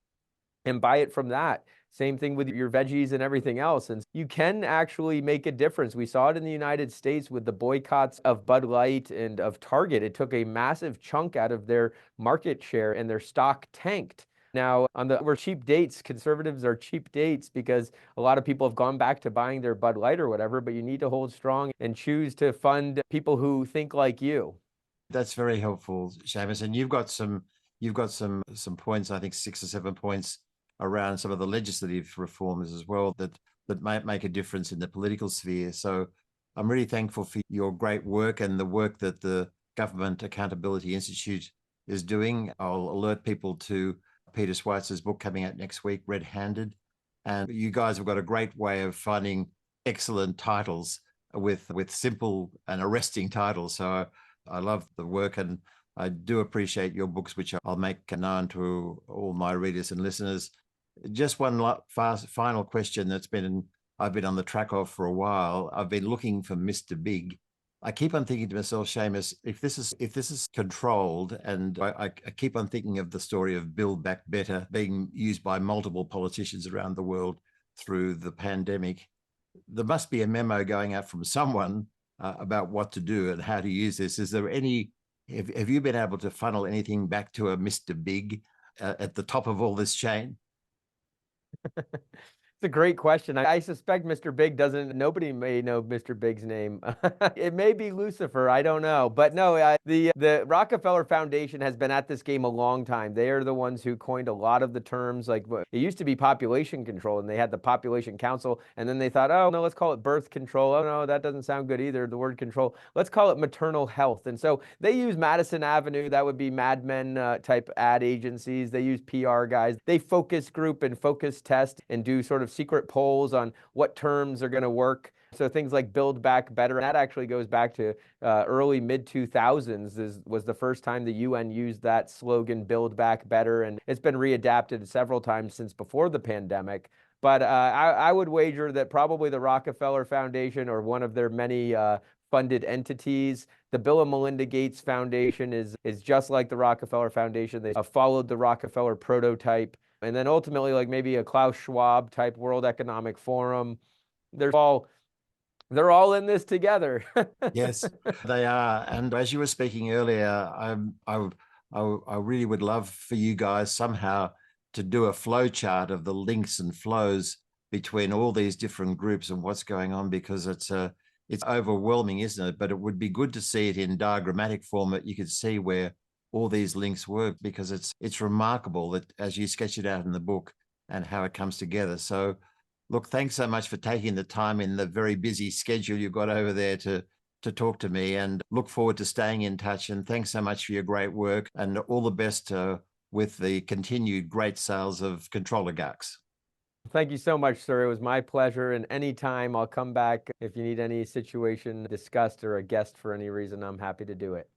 and buy it from that. Same thing with your veggies and everything else. And you can actually make a difference. We saw it in the United States with the boycotts of Bud Light and of Target. It took a massive chunk out of their market share and their stock tanked. Now, we're cheap dates. Conservatives are cheap dates because a lot of people have gone back to buying their Bud Light or whatever, but you need to hold strong and choose to fund people who think like you. That's very helpful, Seamus. And you've got some points, I think 6 or 7 points around some of the legislative reforms as well that might make a difference in the political sphere. So I'm really thankful for your great work and the work that the Government Accountability Institute is doing. I'll alert people to Peter Schweitzer's book coming out next week, Red Handed. And you guys have got a great way of finding excellent titles with simple and arresting titles. So I love the work, and I do appreciate your books, which I'll make known to all my readers and listeners. Just one final question I've been on the track of for a while. I've been looking for Mr. Big. I keep on thinking to myself, Seamus, if this is controlled, and I keep on thinking of the story of Build Back Better being used by multiple politicians around the world through the pandemic, there must be a memo going out from someone about what to do and how to use this. Is there any? Have you been able to funnel anything back to a Mr. Big at the top of all this chain? It's a great question. I suspect Mr. Big doesn't, nobody may know Mr. Big's name. It may be Lucifer, I don't know. But no, the Rockefeller Foundation has been at this game a long time. They are the ones who coined a lot of the terms. Like, it used to be population control, and they had the Population Council, and then they thought, oh, no, let's call it birth control. Oh, no, that doesn't sound good either, the word control. Let's call it maternal health. And so they use Madison Avenue, that would be Mad Men type ad agencies. They use PR guys. They focus group and focus test and do sort of secret polls on what terms are going to work. So things like Build Back Better, that actually goes back to early mid-2000s was the first time the UN used that slogan, Build Back Better, and it's been readapted several times since before the pandemic. But I would wager that probably the Rockefeller Foundation, or one of their many funded entities, the Bill and Melinda Gates Foundation is just like the Rockefeller Foundation. They followed the Rockefeller prototype. And then ultimately, like maybe a Klaus Schwab type World Economic Forum. They're all in this together. Yes, they are. And as you were speaking earlier, I really would love for you guys somehow to do a flow chart of the links and flows between all these different groups and what's going on, because it's overwhelming, isn't it? But it would be good to see it in diagrammatic form, that you could see where all these links work, because it's remarkable that as you sketch it out in the book and how it comes together. So look, thanks so much for taking the time in the very busy schedule you've got over there to talk to me, and look forward to staying in touch. And thanks so much for your great work, and all the best with the continued great sales of Controligarchs. Thank you so much, sir. It was my pleasure. And anytime I'll come back if you need any situation discussed or a guest for any reason, I'm happy to do it.